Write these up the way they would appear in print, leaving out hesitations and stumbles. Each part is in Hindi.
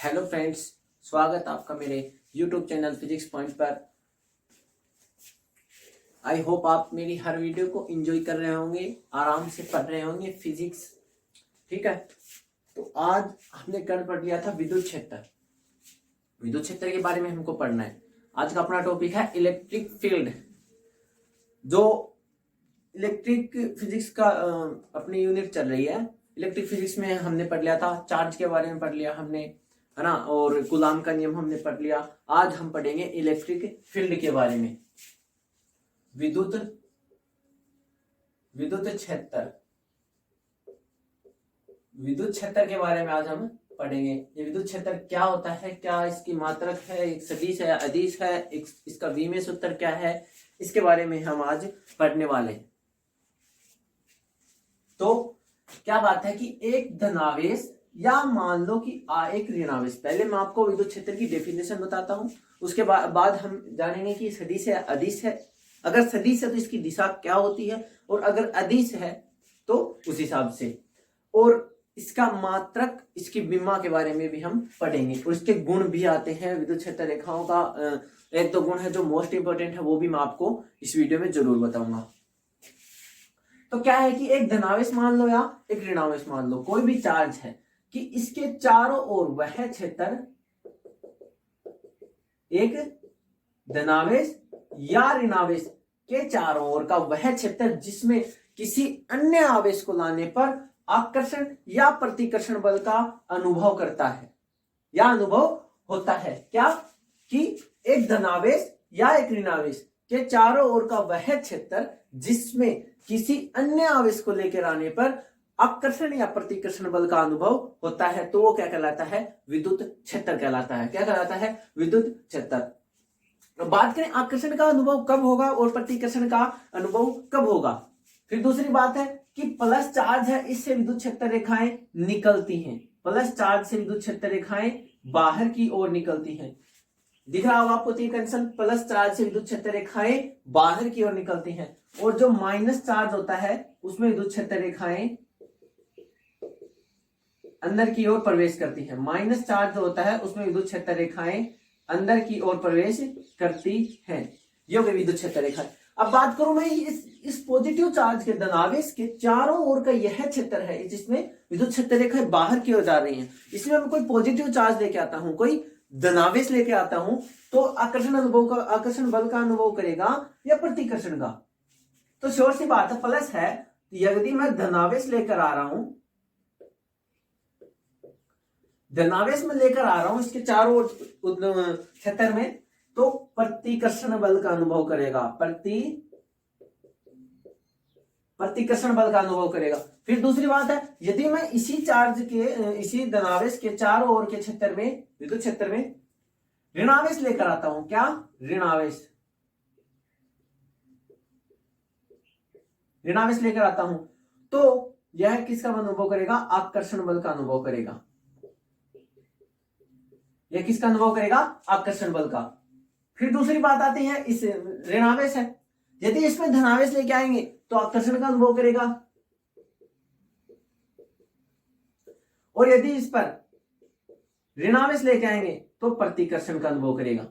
हेलो फ्रेंड्स, स्वागत आपका मेरे यूट्यूब चैनल फिजिक्स पॉइंट पर। आई होप आप मेरी हर वीडियो को एंजॉय कर रहे होंगे, आराम से पढ़ रहे होंगे फिजिक्स। ठीक है, तो आज हमने कल पढ़ लिया था विद्युत क्षेत्र। विद्युत क्षेत्र के बारे में हमको पढ़ना है। आज का अपना टॉपिक है इलेक्ट्रिक फील्ड। जो इलेक्ट्रिक फिजिक्स का अपनी यूनिट चल रही है। इलेक्ट्रिक फिजिक्स में हमने पढ़ लिया था, चार्ज के बारे में पढ़ लिया हमने, है ना, और कूलाम का नियम हमने पढ़ लिया। आज हम पढ़ेंगे इलेक्ट्रिक फील्ड के बारे में। विद्युत क्षेत्र, विद्युत क्षेत्र के बारे में आज हम पढ़ेंगे। ये विद्युत क्षेत्र क्या होता है, क्या इसकी मात्रक है, एक सदिश है, अदिश है, इसका विमेय सूत्र क्या है, इसके बारे में हम आज पढ़ने वाले हैं। तो क्या बात है कि एक धनावेश या मान लो कि एक ऋणावेश। पहले मैं आपको विद्युत क्षेत्र की डेफिनेशन बताता हूं, उसके बाद हम जानेंगे कि सदिश है, अदिश है। अगर सदिश है तो इसकी दिशा क्या होती है, और अगर अदिश है तो उस हिसाब से, और इसका मात्रक, इसकी विमा के बारे में भी हम पढ़ेंगे। और इसके गुण भी आते हैं विद्युत क्षेत्र रेखाओं का। एक दो गुण है जो मोस्ट इंपोर्टेंट है, वो भी मैं आपको इस वीडियो में जरूर बताऊंगा। तो क्या है कि एक धनावेश मान लो या एक ऋणावेश मान लो, कोई भी चार्ज है कि इसके चारों ओर वह क्षेत्र, एक धनावेश या ऋणावेश के चारों ओर का वह क्षेत्र जिसमें किसी अन्य आवेश को लाने पर आकर्षण या प्रतिकर्षण बल का अनुभव करता है या अनुभव होता है। क्या कि एक धनावेश या एक ऋणावेश के चारों ओर का वह क्षेत्र जिसमें किसी अन्य आवेश को लेकर आने पर आकर्षण या प्रतिकर्षण बल का अनुभव होता है, तो वो क्या कहलाता है? विद्युत क्षेत्र कहलाता है। क्या कहलाता है? विद्युत क्षेत्र। तो बात करें आकर्षण का अनुभव कब होगा और प्रतिकर्षण का अनुभव कब होगा। फिर दूसरी बात है कि प्लस चार्ज है, इससे विद्युत क्षेत्र रेखाएं निकलती हैं। प्लस चार्ज से विद्युत क्षेत्र रेखाएं बाहर की ओर निकलती हैं। दिख रहा होगा आपको तीन कंडीशन, प्लस चार्ज से विद्युत क्षेत्र रेखाएं बाहर की ओर निकलती हैं, और जो माइनस चार्ज होता है उसमें विद्युत क्षेत्र रेखाएं अंदर की ओर प्रवेश करती हैं। माइनस चार्ज होता है उसमें विद्युत क्षेत्र रेखाएं अंदर की ओर प्रवेश करती हैं। ये हो गई विद्युत क्षेत्र रेखाएं। अब बात करूं मैं इस पॉजिटिव चार्ज के धनावेश के चारों ओर का यह क्षेत्र है जिसमें विद्युत क्षेत्र रेखाएं बाहर की ओर जा रही हैं। इसलिए मैं कोई पॉजिटिव चार्ज लेके आता हूं, कोई धनावेश लेके आता हूं, तो आकर्षण बल का अनुभव करेगा या प्रतिकर्षण का? तो श्योर सी बात है प्लस है। यदि मैं धनावेश लेकर आ रहा हूं, धनावेश में लेकर आ रहा हूं इसके चारों क्षेत्र में, तो प्रतिकर्षण बल का अनुभव करेगा, प्रतिकर्षण बल का अनुभव करेगा। फिर दूसरी बात है, यदि मैं इसी चार्ज के, इसी धनावेश के चारों ओर के क्षेत्र में, विद्युत क्षेत्र में ऋणावेश लेकर आता हूं, क्या? ऋणावेश लेकर आता हूं, तो यह किसका अनुभव करेगा? आकर्षण बल का अनुभव करेगा। यह किसका अनुभव करेगा? आकर्षण बल का। फिर दूसरी बात आती है, इस ऋणावेश है, यदि इसमें धनावेश लेके आएंगे तो आकर्षण का अनुभव करेगा, और यदि इस पर ऋणावेश लेके आएंगे तो प्रतिकर्षण का अनुभव करेगा।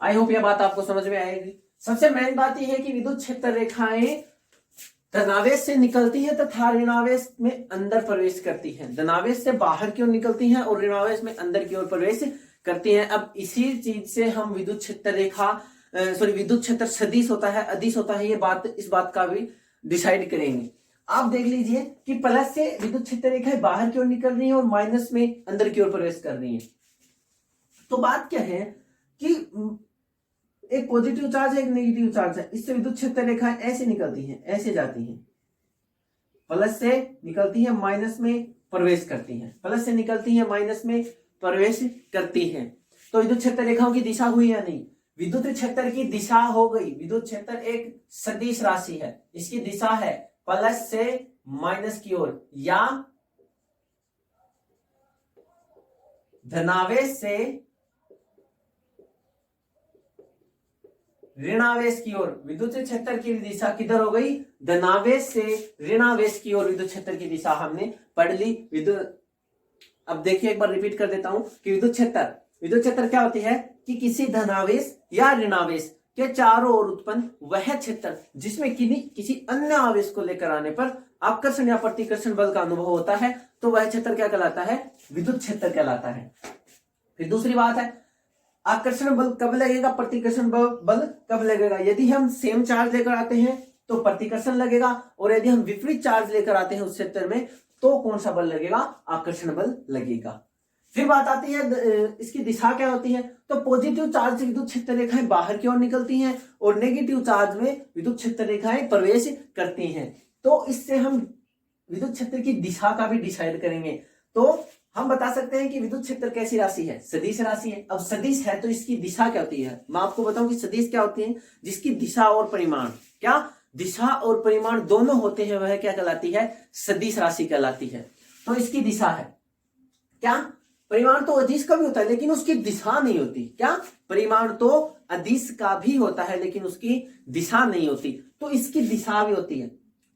आई होप यह बात आपको समझ में आएगी। सबसे मेन बात यह है कि विद्युत क्षेत्र रेखाएं धनावेश से निकलती है तथा ऋणावेश में अंदर प्रवेश करती हैं। धनावेश से बाहर की ओर निकलती हैं और ऋणावेश में अंदर की ओर प्रवेश करती हैं। अब इसी चीज से हम विद्युत क्षेत्र रेखा, विद्युत क्षेत्र सदिश होता है, अदिश होता है, इस बात का भी डिसाइड करेंगे। आप देख लीजिए कि प्लस से विद्युत क्षेत्र रेखाएं बाहर की ओर निकल रही है और माइनस में अंदर की ओर प्रवेश कर रही है। तो बात क्या है कि एक पॉजिटिव चार्ज है, एक नेगेटिव चार्ज है, इससे विद्युत क्षेत्र रेखाएं ऐसे निकलती हैं, ऐसे जाती हैं, प्लस से निकलती है, माइनस में प्रवेश करती हैं, प्लस से निकलती है, माइनस में प्रवेश करती हैं। तो विद्युत क्षेत्र रेखाओं की दिशा हुई या नहीं? विद्युत क्षेत्र की दिशा हो गई। विद्युत क्षेत्र एक सदिश राशि है, इसकी दिशा है प्लस से माइनस की ओर या धनावेश से ऋणावेश की ओर। विद्युत क्षेत्र की दिशा किधर हो गई? धनावेश से ऋणावेश की ओर विद्युत क्षेत्र की दिशा हमने पढ़ ली। अब देखिए एक बार रिपीट कर देता हूं कि विद्युत क्षेत्र क्या होती है कि किसी धनावेश या ऋणावेश के चारों ओर उत्पन्न वह क्षेत्र जिसमें किसी अन्य आवेश को लेकर आने पर आकर्षण या प्रतिकर्षण बल का अनुभव होता है, तो वह क्षेत्र क्या कहलाता है? विद्युत क्षेत्र कहलाता है। फिर दूसरी बात है, आकर्षण बल कब लगेगा, प्रतिकर्षण बल कब लगेगा? यदि हम सेम चार्ज लेकर आते हैं तो प्रतिकर्षण लगेगा, और यदि हम विपरीत चार्ज लेकर आते हैं उस क्षेत्र में तो कौन सा बल लगेगा? आकर्षण बल लगेगा। फिर बात आती है इसकी दिशा क्या होती है, तो पॉजिटिव चार्ज से विद्युत क्षेत्र रेखाएं बाहर की ओर निकलती हैं और नेगेटिव चार्ज में विद्युत क्षेत्र रेखाएं प्रवेश करती हैं। तो इससे हम विद्युत क्षेत्र की दिशा का भी डिसाइड करेंगे। तो हम बता सकते हैं कि विद्युत क्षेत्र कैसी राशि है? सदिश राशि है। अब सदिश है तो इसकी दिशा क्या होती है? मैं आपको बताऊं कि सदिश क्या होती है? जिसकी दिशा और परिमाण, क्या दिशा और परिमाण दोनों होते हैं, वह क्या कहलाती है? सदिश राशि कहलाती है। तो इसकी दिशा है क्या? परिमाण तो अदिश का भी होता है लेकिन उसकी दिशा नहीं होती। क्या? परिमाण तो अदिश का भी होता है लेकिन उसकी दिशा नहीं होती। तो इसकी दिशा भी होती है,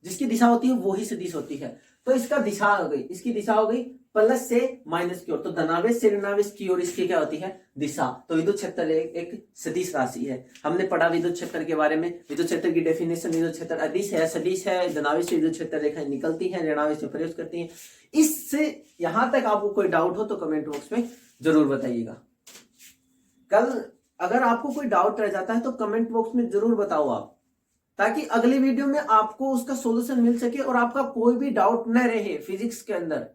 जिसकी दिशा होती है वो ही सदिश होती है। तो इसका दिशा हो गई, इसकी दिशा हो गई प्लस से माइनस की ओर, तो धनावेश से ऋणावेश की ओर इसकी क्या होती है? दिशा। तो विद्युत क्षेत्र एक सदिश राशि है। हमने पढ़ा विद्युत क्षेत्र के बारे में, विद्युत क्षेत्र की डेफिनेशन, विद्युत क्षेत्र अदिश है, सदिश है, धनावेश से विद्युत क्षेत्र रेखाएं निकलती हैं, ऋणावेश में प्रवेश करती हैं। इससे यहां तक आपको कोई डाउट हो तो कमेंट बॉक्स में जरूर बताइएगा। कल अगर आपको कोई डाउट रह जाता है तो कमेंट बॉक्स में जरूर बताओ आप, ताकि अगली वीडियो में आपको उसका सॉल्यूशन मिल सके और आपका कोई भी डाउट न रहे। फिजिक्स के अंदर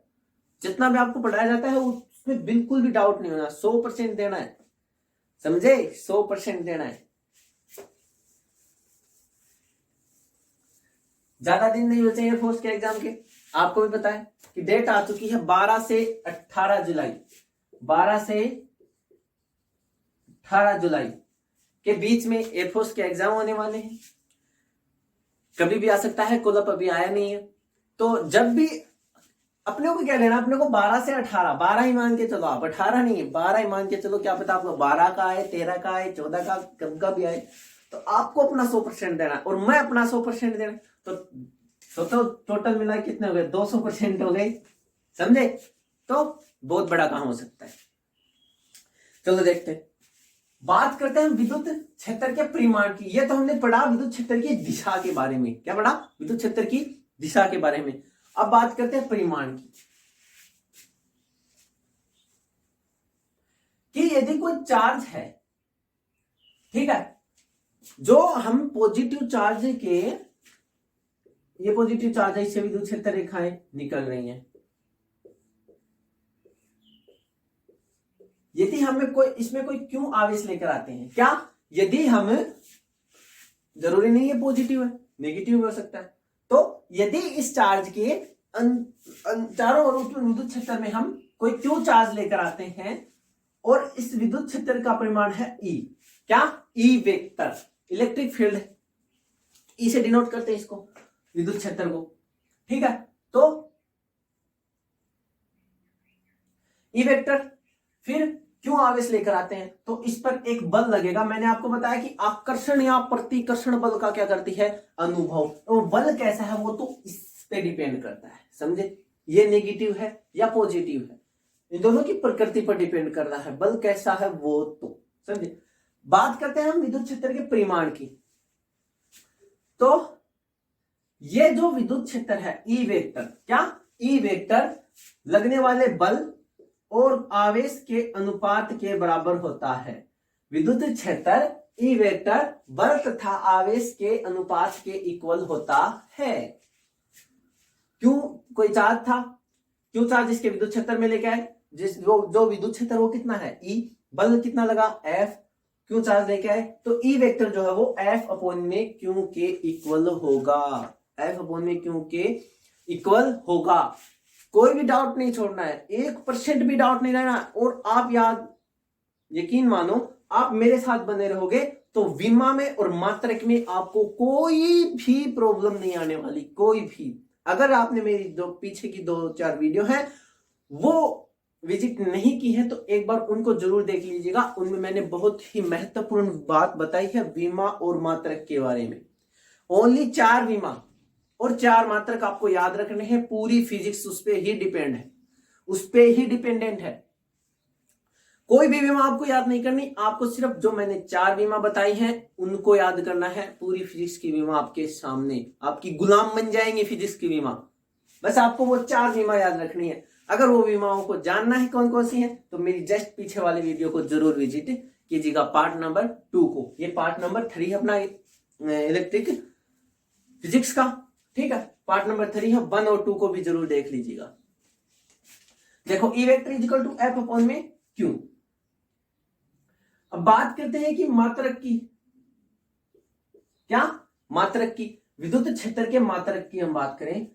जितना भी आपको पढ़ाया जाता है उसमें बिल्कुल भी डाउट नहीं होना, 100% देना है, समझे? 100% देना है। ज्यादा दिन नहीं बचे एयरफोर्स के एग्जाम के। आपको भी पता है कि डेट आ चुकी है 12 से 18 जुलाई। 12 से 18 जुलाई के बीच में एयरफोर्स के एग्जाम होने वाले हैं। कभी भी आ सकता है, कुलअप अभी आया नहीं है। तो जब भी अपने को क्या लेना, अपने को 12 से 18, 12 ही मान के चलो आप, 18 नहीं है, 12 ही मान के चलो। क्या पता आपको 12 का आए, 13 का आए, 14 का कब का भी आए। तो आपको अपना 100% देना और मैं अपना 100% देना। तो टोटल मिला कितने हो गए? 200% हो गए, समझे? तो बहुत बड़ा काम हो सकता है। चलो देखते हैं, बात करते हैं विद्युत क्षेत्र के परिमाण की। ये तो हमने पढ़ा विद्युत क्षेत्र की दिशा के बारे में। क्या पढ़ा? विद्युत क्षेत्र की दिशा के बारे में। अब बात करते हैं परिमाण की, कि यदि कोई चार्ज है, ठीक है, जो हम पॉजिटिव चार्ज के, ये पॉजिटिव चार्ज है, इससे विद्युत क्षेत्र रेखाएं निकल रही हैं। यदि हमें इसमें कोई क्यों आवेश लेकर आते हैं, क्या यदि हम, जरूरी नहीं है पॉजिटिव है, नेगेटिव भी हो सकता है। तो यदि इस चार्ज के चारों ओर विद्युत क्षेत्र में हम कोई क्यू चार्ज लेकर आते हैं और इस विद्युत क्षेत्र का परिमाण है ई, क्या? ई वेक्टर, इलेक्ट्रिक फील्ड, ई से डिनोट करते हैं इसको, विद्युत क्षेत्र को, ठीक है। तो ई वेक्टर, फिर क्यों आवेश लेकर आते हैं तो इस पर एक बल लगेगा। मैंने आपको बताया कि आकर्षण या प्रतिकर्षण बल का क्या करती है? अनुभव। तो बल कैसा है वो तो इस पे डिपेंड करता है, समझे? ये नेगेटिव है या पॉजिटिव है, इन दोनों की प्रकृति पर डिपेंड कर रहा है बल कैसा है वो, तो समझे। बात करते हैं हम विद्युत क्षेत्र के परिमाण की। तो ये जो विद्युत क्षेत्र है ई वेक्टर, क्या? ई वेक्टर लगने वाले बल और आवेश के अनुपात के बराबर होता है। विद्युत क्षेत्र ई वेक्टर बल तथा आवेश के अनुपात के इक्वल होता है। क्यों? कोई चार्ज था, क्यों चार्ज इसके विद्युत क्षेत्र में लेके आए, जो विद्युत क्षेत्र वो कितना है? ई, बल कितना लगा? एफ, क्यों चार्ज लेके आए तो ई वेक्टर जो है वो एफ अपॉन में क्यू के इक्वल होगा, एफ अपॉन में क्यू के इक्वल होगा। कोई भी डाउट नहीं छोड़ना है, 1% भी डाउट नहीं रहना। और आप याद, यकीन मानो, आप मेरे साथ बने रहोगे तो विमा में और मात्रक में आपको कोई भी प्रॉब्लम नहीं आने वाली, कोई भी। अगर आपने मेरी जो पीछे की 2-4 वीडियो हैं वो विजिट नहीं की है तो एक बार उनको जरूर देख लीजिएगा। उनमें मैंने बहुत ही महत्वपूर्ण बात बताई है विमा और मात्रक के बारे में। ओनली 4 विमा, और 4 मात्रक आपको याद रखने हैं। पूरी फिजिक्स उस पर ही डिपेंड है, उस पर ही डिपेंडेंट है। कोई भी विमा आपको याद नहीं करनी, आपको सिर्फ जो मैंने 4 विमा बताई हैं उनको याद करना है। पूरी फिजिक्स की विमा आपके सामने, आपकी गुलाम बन जाएंगी फिजिक्स की विमा। बस आपको वो 4 विमा याद रखनी है। अगर वो विमाओं को जानना है कौन कौन सी है, तो मेरी जस्ट पीछे वाले वीडियो को जरूर विजिट कीजिएगा, पार्ट नंबर 2 को। ये पार्ट नंबर 3 अपना इलेक्ट्रिक फिजिक्स का, ठीक है। पार्ट नंबर 3 है, 1 और 2 को भी जरूर देख लीजिएगा। देखो E vector equal to F upon में Q। अब बात करते हैं कि मात्रक की, क्या मात्रक की, विद्युत क्षेत्र के मात्रक की हम बात करें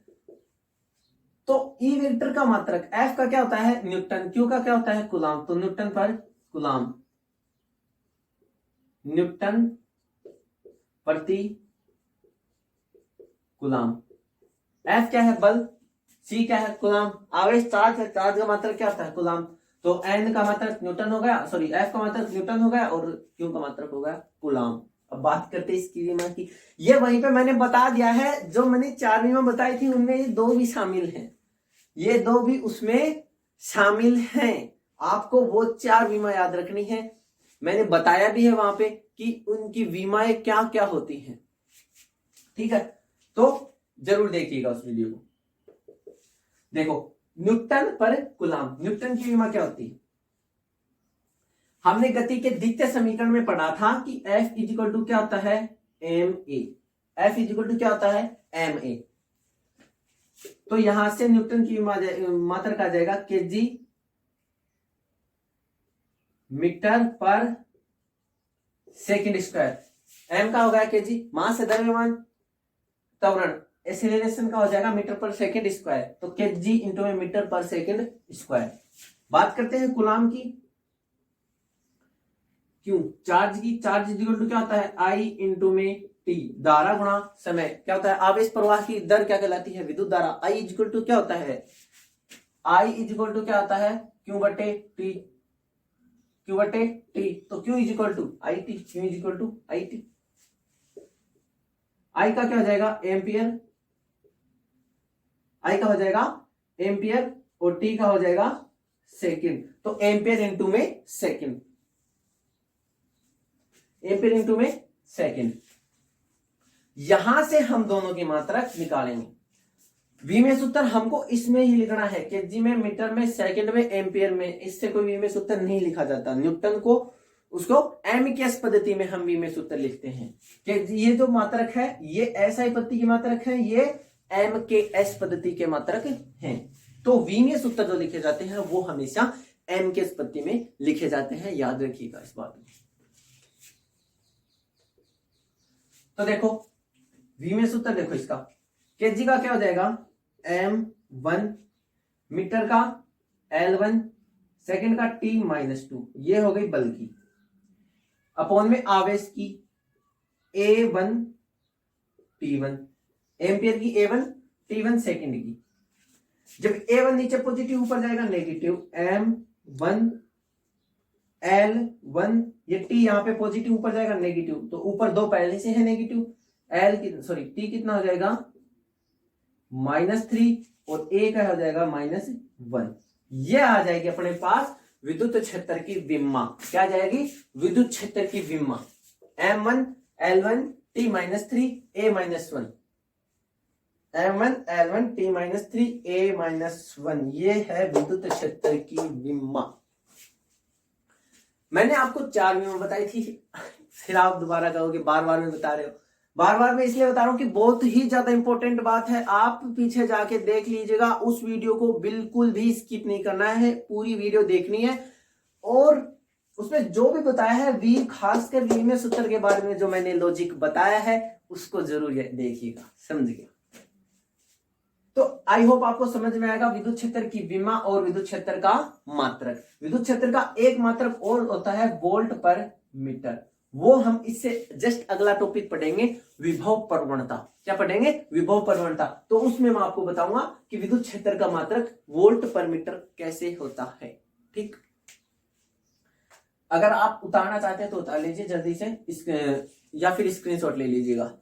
तो E वेक्टर का मात्रक F का क्या होता है, न्यूटन, Q का क्या होता है, कूलाम। तो न्यूटन पर कूलाम, न्यूटन प्रति कूलाम। F क्या है, बल, C क्या है, कूलाम, आवेश, चार्ज है, चार्ज का मात्रक क्या होता है, कूलाम। तो N का मात्रक न्यूटन हो गया, सॉरी F का मात्रक न्यूटन हो गया और Q का मात्रक हो गया कूलाम। अब बात करते हैं इसकी विमा की। ये वहीं पे मैंने बता दिया है, जो मैंने 4 विमा बताई थी उनमें ये 2 भी शामिल हैं, ये 2 भी उसमें शामिल हैं। आपको वो 4 विमा याद रखनी है। मैंने बताया भी है वहां पे कि उनकी विमाएं क्या क्या होती हैं, ठीक है। तो जरूर देखिएगा उस वीडियो को। देखो न्यूटन पर कूलाम, न्यूटन की विमा क्या होती है, हमने गति के द्वितीय समीकरण में पढ़ा था कि F इक्वल टू क्या होता है, ma। F इक्वल टू क्या होता है, ma। तो यहां से न्यूटन की मात्रक आ जाएगा kg मीटर पर सेकंड स्क्वायर। m का होगा kg, मास है द्रव्यमान, त्वरण एक्सीलरेशन का हो जाएगा मीटर पर सेकंड स्क्वायर। तो kg इंटू में मीटर पर सेकंड स्क्वायर। बात करते हैं कूलाम की, क्यों, चार्ज की। चार्ज इक्वल टू क्या होता है, I इंटू में T, धारा गुणा समय क्या होता है, आवेश प्रवाह की दर क्या कहलाती है, विद्युत धारा। I इक्वल टू क्या होता है, I इक्वल टू क्या होता है, Q बटे T, Q बटे T। तो Q equal to IT, Q equal to IT। I का क्या हो जाएगा, एम्पियर, I का हो जाएगा एम्पियर और T का हो जाएगा सेकंड। तो एम्पियर इंटू में सेकंड, एम्पियर इंटू में सेकंड। यहां से हम दोनों की मात्रक निकालेंगे। वी में सूत्र हमको इसमें ही लिखना है, केजी में, मीटर में, सेकंड में, एम्पियर में। इससे कोई वी में सूत्र नहीं लिखा जाता। न्यूटन को, उसको एम के एस पद्धति में हम वी में सूत्र लिखते हैं कि ये जो मात्रक है ये एसआई पद्धति की मात्रक है, ये एम के एस पद्धति के मात्रक हैं। तो वी में सूत्र जो लिखे जाते हैं वो हमेशा एम के एस पद्धति में लिखे जाते हैं, याद रखिएगा इस बात में। तो देखो वी में सूत्र देखो इसका, केजी का क्या हो जाएगा, m1, मीटर का L1, सेकंड का T-2, ये हो गई बल की, अपॉन में आवेश की A1 T1, एम्पियर की A1 T1 सेकंड की। जब A1 नीचे पॉजिटिव ऊपर जाएगा नेगेटिव, M1 L1, ये T यहां पे पॉजिटिव ऊपर जाएगा नेगेटिव, तो ऊपर 2 पहले से है नेगेटिव। T कितना हो जाएगा, -3 और A का हो जाएगा -1। ये आ जाएगी अपने पास विद्युत क्षेत्र की विमा। क्या आ जाएगी, विद्युत क्षेत्र की विमा। M1 L1 T-3 A-1, M1 L1 T-3 A-1, ये है विद्युत क्षेत्र की विमा। मैंने आपको 4 विमा बताई थी, फिर आप दोबारा कहोगे बार बार में बता रहे हो। बार बार मैं इसलिए बता रहा हूं कि बहुत ही ज्यादा इंपॉर्टेंट बात है। आप पीछे जाके देख लीजिएगा, उस वीडियो को बिल्कुल भी स्किप नहीं करना है, पूरी वीडियो देखनी है। और उसमें जो भी बताया है वी, खासकर वी में सूत्र के बारे में जो मैंने लॉजिक बताया है उसको जरूर देखिएगा, समझिएगा। तो आई होप आपको समझ में आएगा विद्युत क्षेत्र की विमा और विद्युत क्षेत्र का मात्रक। विद्युत क्षेत्र का एक मात्रक और होता है वोल्ट पर मीटर, वो हम इससे जस्ट अगला टॉपिक पढ़ेंगे, विभव प्रवणता। क्या पढ़ेंगे, विभव प्रवणता। तो उसमें मैं आपको बताऊंगा कि विद्युत क्षेत्र का मात्रक वोल्ट पर मीटर कैसे होता है, ठीक। अगर आप उतारना चाहते हैं तो उतार लीजिए जल्दी से, या फिर स्क्रीनशॉट ले लीजिएगा।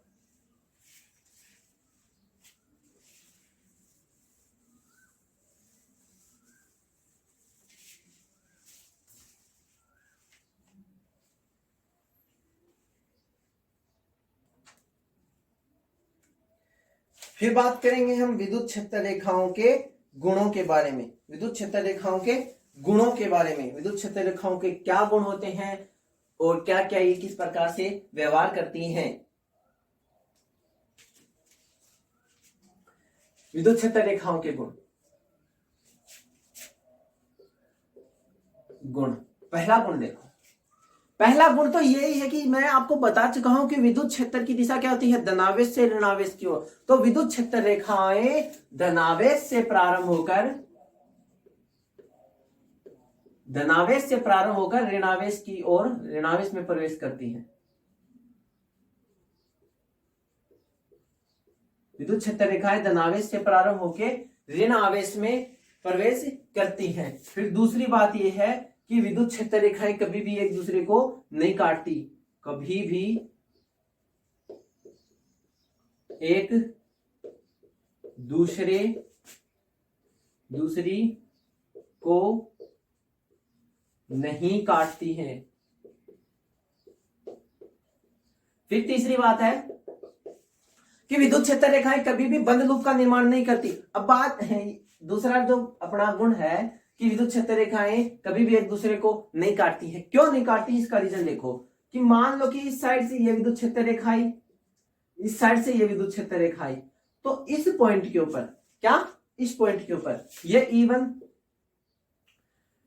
फिर बात करेंगे हम विद्युत क्षेत्र रेखाओं के गुणों के बारे में। विद्युत क्षेत्र रेखाओं के गुणों के बारे में, विद्युत क्षेत्र रेखाओं के क्या गुण होते हैं और क्या क्या ये किस प्रकार से व्यवहार करती हैं। विद्युत क्षेत्र रेखाओं के गुण। पहला गुण देखो, पहला गुण तो यही है कि मैं आपको बता चुका हूं कि विद्युत क्षेत्र की दिशा क्या होती है, धनावेश से ऋणावेश की ओर। तो विद्युत क्षेत्र रेखाएं धनावेश से प्रारंभ होकर ऋणावेश की ओर, ऋणावेश में प्रवेश करती हैं। विद्युत क्षेत्र रेखाएं धनावेश से प्रारंभ होकर ऋण आवेश में प्रवेश करती हैं। फिर दूसरी बात यह है कि विद्युत क्षेत्र रेखाएं कभी भी एक दूसरे को नहीं काटती, कभी भी एक दूसरी को नहीं काटती हैं। फिर तीसरी बात है कि विद्युत क्षेत्र रेखाएं कभी भी बंद लूप का निर्माण नहीं करती। अब बात है दूसरा जो अपना गुण है कि विद्युत क्षेत्र रेखाएं कभी भी एक दूसरे को नहीं काटती हैं। क्यों नहीं काटती, इसका रीजन देखो कि मान लो कि इस साइड से ये विद्युत क्षेत्र रेखाएं, इस साइड से ये विद्युत क्षेत्र रेखाएं, तो इस पॉइंट के ऊपर, क्या इस पॉइंट के ऊपर ये E1,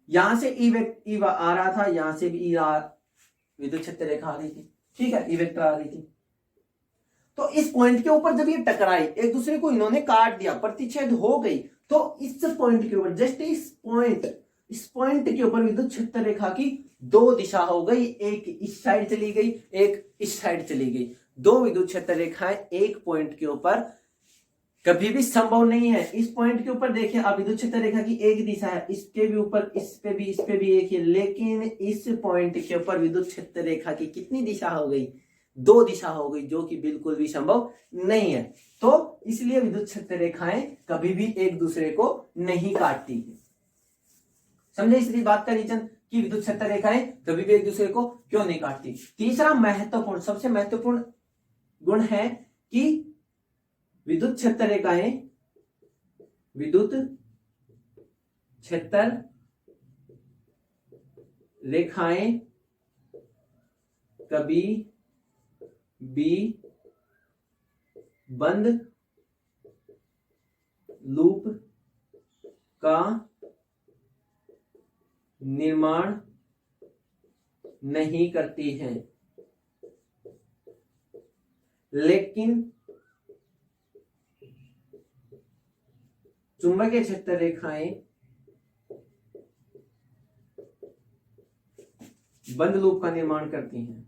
यहां से ई आ रहा था, यहां से भी विद्युत क्षेत्र रेखा आ रही थी, ठीक है, ई वेक्टर आ रही थी। तो इस पॉइंट के ऊपर जब ये टकराई, एक दूसरे को इन्होंने काट दिया, प्रतिच्छेद हो गई, तो इस पॉइंट के ऊपर, जस्ट इस पॉइंट के ऊपर विद्युत क्षेत्र रेखा की दो दिशा हो गई, एक इस साइड चली गई, एक इस साइड चली गई। दो विद्युत क्षेत्र रेखाएं एक पॉइंट के ऊपर कभी भी संभव नहीं है। इस पॉइंट के ऊपर देखिए, अब विद्युत क्षेत्र रेखा की एक दिशा है, इसके भी ऊपर, इस पे भी एक है, लेकिन इस पॉइंट के ऊपर विद्युत क्षेत्र रेखा की कितनी दिशा हो गई, दो दिशा हो गई, जो कि बिल्कुल भी संभव नहीं है। तो इसलिए विद्युत क्षेत्र रेखाएं कभी भी एक दूसरे को नहीं काटती है। समझे इस बात का रीजन कि विद्युत क्षेत्र रेखाएं कभी भी एक दूसरे को क्यों नहीं काटती। तीसरा महत्वपूर्ण, सबसे महत्वपूर्ण गुण है कि विद्युत क्षेत्र रेखाएं कभी भी बंद लूप का निर्माण नहीं करती हैं, लेकिन चुंबकीय क्षेत्र रेखाएं बंद लूप का निर्माण करती हैं।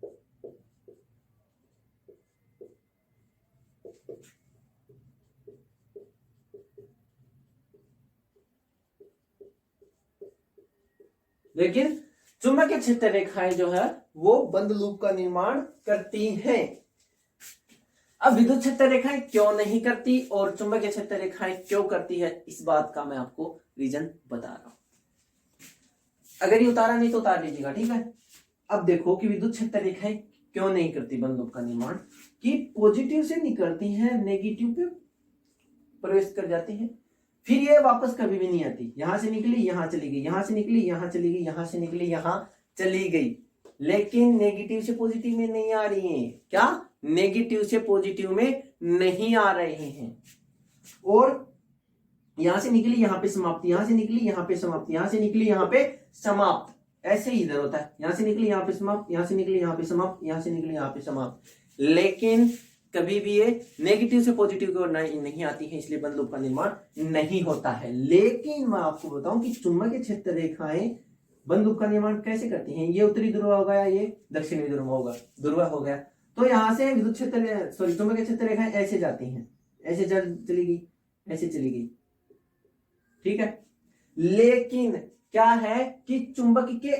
लेकिन चुंबकीय क्षेत्र रेखाएं जो है वो बंद लूप का निर्माण करती हैं। अब विद्युत क्षेत्र रेखाएं क्यों नहीं करती और चुंबकीय क्षेत्र रेखाएं क्यों करती है, इस बात का मैं आपको रीजन बता रहा हूं। अगर ये उतारा नहीं तो उतार लीजिएगा, ठीक है। अब देखो कि विद्युत क्षेत्र रेखाएं क्यों नहीं करती बंद लूप का निर्माण, कि पॉजिटिव से निकलती हैं, नेगेटिव पे प्रवेश कर जाती हैं, फिर ये वापस कभी भी नहीं आती। यहां से निकली, यहां चली गई, यहां से निकली, यहां चली गई, यहां से निकली, यहां चली गई, लेकिन नेगेटिव से पॉजिटिव में नहीं आ रही हैं। क्या नेगेटिव से पॉजिटिव में नहीं आ रहे हैं। और यहां से निकली, यहां पे समाप्त, यहां से निकली, यहां पे समाप्त, यहां से निकली, यहां पे समाप्त, ऐसे ही इधर होता है। यहां से निकली, यहां पे समाप्त, यहां से निकली, यहां पे समाप्त, यहां से निकली, यहां पे समाप्त, लेकिन कभी भी ये नेगेटिव से पॉजिटिव की ओर नहीं आती है, इसलिए बंद लूप का निर्माण नहीं होता है। लेकिन मैं आपको बताऊं कि चुंबकीय क्षेत्र रेखाएं बंद लूप का निर्माण कैसे करती हैं। ये उत्तरी ध्रुव हो गया, ये दक्षिणी ध्रुव हो गया, तो यहां से विद्युत क्षेत्र चुंबकीय क्षेत्र रेखाएं ऐसे जाती हैं, ऐसे चली गई, ऐसे चली गई, ठीक है। लेकिन क्या है कि चुंबक के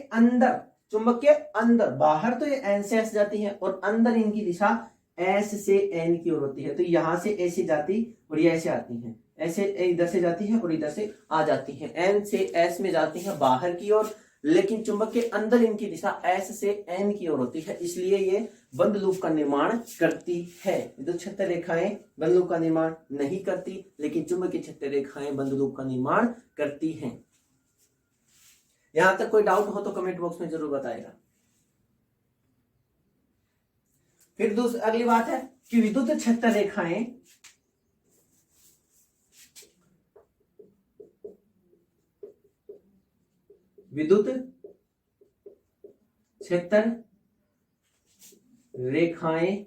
अंदर, बाहर तो ये एन से एस जाती है और अंदर इनकी दिशा एस से एन की ओर होती है। तो यहां से ऐसे जाती और ये ऐसे आती हैं, ऐसे इधर से जाती है और इधर से आ जाती हैं, एन से एस में जाती हैं बाहर की ओर, लेकिन चुंबक के अंदर इनकी दिशा S से N की ओर होती है, इसलिए ये बंद लूप का निर्माण करती है। विद्युत क्षेत्र रेखाएं बंद लूप का निर्माण नहीं करती, लेकिन चुंबकीय क्षेत्र रेखाएं बंद लूप का निर्माण करती हैं। यहां तक कोई डाउट हो तो कमेंट बॉक्स में जरूर बताएगा। फिर अगली बात है कि विद्युत क्षेत्र रेखाएं विद्युत क्षेत्र रेखाएं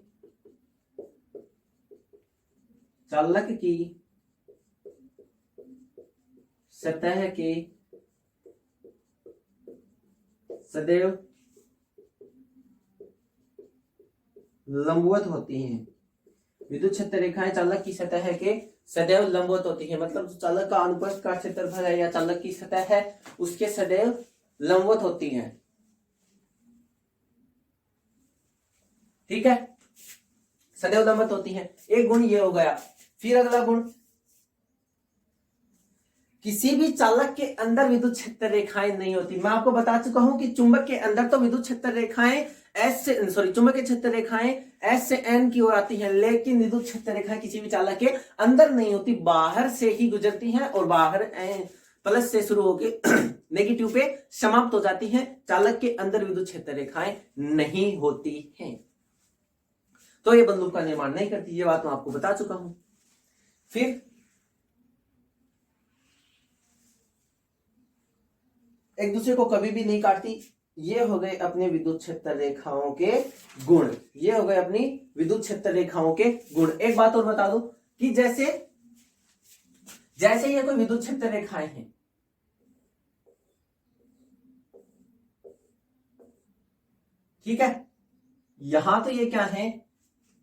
चालक की सतह के सदैव लंबवत होती हैं। विद्युत क्षेत्र रेखाएं चालक की सतह के सदैव लंबवत होती है, मतलब जो चालक का अनुप्रस्थ का क्षेत्रफल है या चालक की सतह है उसके सदैव लंबवत होती है। ठीक है, सदैव लंबवत होती है। एक गुण ये हो गया। फिर अगला गुण, किसी भी चालक के अंदर विद्युत क्षेत्र रेखाएं नहीं होती। मैं आपको बता चुका हूं कि चुंबक के अंदर तो विद्युत क्षेत्र रेखाएं चुंबकीय क्षेत्र रेखाएं S से N की ओर आती हैं, लेकिन विद्युत क्षेत्र रेखाएं किसी भी चालक के अंदर नहीं होती, बाहर से ही गुजरती हैं और बाहर प्लस से शुरू होकर नेगेटिव पे समाप्त हो जाती हैं। चालक के अंदर विद्युत क्षेत्र रेखाएं नहीं होती हैं, तो ये बंद लूप का निर्माण नहीं करती। ये बात मैं आपको बता चुका हूं। फिर एक दूसरे को कभी भी नहीं काटती। ये हो गए अपने विद्युत क्षेत्र रेखाओं के गुण। ये हो गए अपनी विद्युत क्षेत्र रेखाओं के गुण। एक बात और बता दो कि जैसे ये कोई विद्युत क्षेत्र रेखाएं हैं, ठीक है, यहां तो ये क्या है,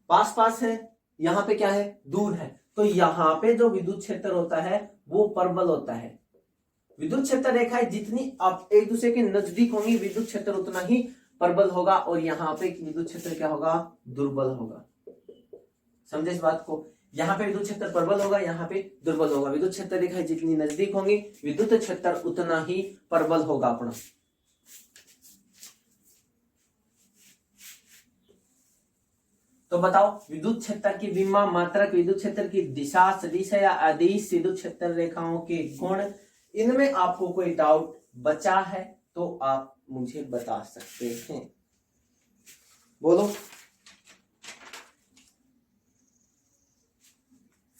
पास पास है, यहां पे क्या है, दूर है। तो यहां पे जो विद्युत क्षेत्र होता है वो परबल होता है। विद्युत क्षेत्र रेखाएं जितनी आप एक दूसरे के नजदीक होंगी, विद्युत क्षेत्र उतना ही प्रबल होगा, और यहाँ पे विद्युत क्षेत्र क्या होगा, दुर्बल होगा। समझे इस बात को? यहाँ पे विद्युत क्षेत्र प्रबल होगा, यहाँ पे दुर्बल होगा। विद्युत क्षेत्र रेखाएं जितनी नजदीक होंगी, विद्युत क्षेत्र उतना ही प्रबल होगा अपना। तो बताओ, विद्युत क्षेत्र की विमा मात्रक, विद्युत क्षेत्र की दिशा, सदिश या अदिश विद्युत क्षेत्र रेखाओं के गुण, इनमें आपको कोई डाउट बचा है तो आप मुझे बता सकते हैं। बोलो।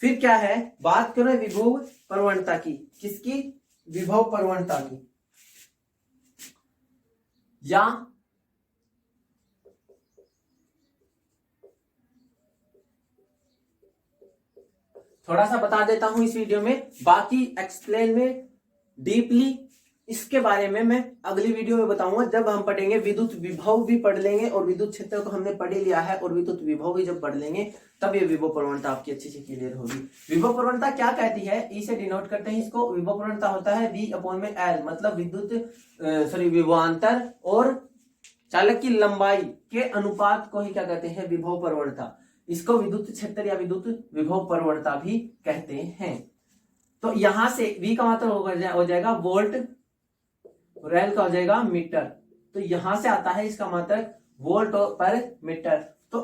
फिर क्या है, बात करें विभव प्रवणता की। किसकी? विभव प्रवणता की। या थोड़ा सा बता देता हूं इस वीडियो में, बाकी एक्सप्लेन में डीपली इसके बारे में मैं अगली वीडियो में बताऊंगा। जब हम पढ़ेंगे विद्युत विभव भी पढ़ लेंगे, और विद्युत क्षेत्र को हमने पढ़ लिया है, और विद्युत विभव भी जब पढ़ लेंगे तब ये विभव प्रवणता आपकी अच्छे से क्लियर होगी। विभव प्रवणता क्या कहती है, ई से डिनोट करते हैं इसको। विभव प्रवणता होता है V/L, मतलब विभवांतर और चालक की लंबाई के अनुपात को ही क्या कहते हैं, विभव प्रवणता। इसको विद्युत क्षेत्र या विद्युत विभव प्रवणता भी कहते हैं। तो यहां से V का मात्रक हो जाएगा वोल्ट, और L का हो जाएगा मीटर। तो यहां से आता है इसका मात्रक वोल्ट पर मीटर। तो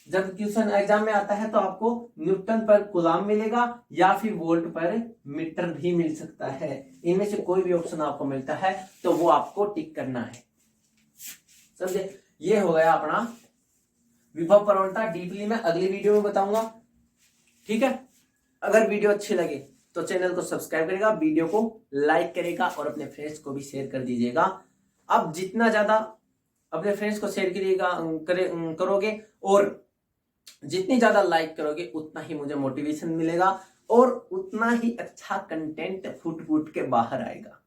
जब क्वेश्चन एग्जाम में आता है तो आपको न्यूटन पर कूलाम मिलेगा, या फिर वोल्ट पर मीटर भी मिल सकता है। इनमें से कोई भी ऑप्शन आपको मिलता है तो वो आपको टिक करना है। समझे? ये हो गया अपना विभव प्रवणता। डीपली मैं अगली वीडियो में बताऊंगा, ठीक है। अगर वीडियो अच्छी लगे तो चैनल को सब्सक्राइब करेगा, वीडियो को लाइक करेगा, और अपने फ्रेंड्स को भी शेयर कर दीजिएगा। अब जितना ज्यादा अपने फ्रेंड्स को शेयर करोगे और जितनी ज्यादा लाइक करोगे, उतना ही मुझे मोटिवेशन मिलेगा, और उतना ही अच्छा कंटेंट फुट के बाहर आएगा।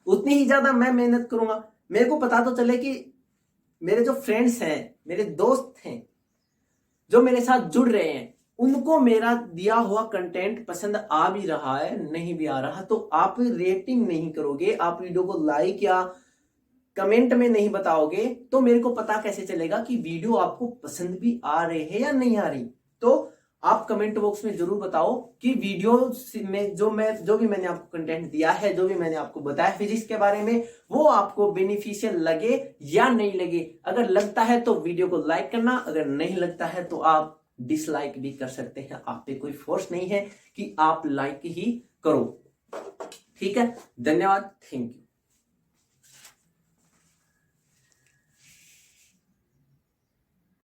उतनी ही ज्यादा मैं मेहनत करूंगा। मेरे को पता तो चले कि मेरे जो फ्रेंड्स हैं, मेरे दोस्त हैं, जो मेरे साथ जुड़ रहे हैं, उनको मेरा दिया हुआ कंटेंट पसंद आ भी रहा है, नहीं भी आ रहा, तो आप रेटिंग नहीं करोगे, आप वीडियो को लाइक या कमेंट में नहीं बताओगे, तो मेरे को पता कैसे चलेगा कि वीडियो आपको पसंद भी आ रहे हैं या नहीं आ रही। तो आप कमेंट बॉक्स में जरूर बताओ कि वीडियो में जो भी मैंने आपको कंटेंट दिया है, जो भी मैंने आपको बताया फिजिक्स के बारे में, वो आपको बेनिफिशियल लगे या नहीं लगे। अगर लगता है तो वीडियो को लाइक करना, अगर नहीं लगता है तो आप डिसलाइक भी कर सकते हैं। आप पे कोई फोर्स नहीं है कि आप लाइक ही करो। ठीक है, धन्यवाद, थैंक यू।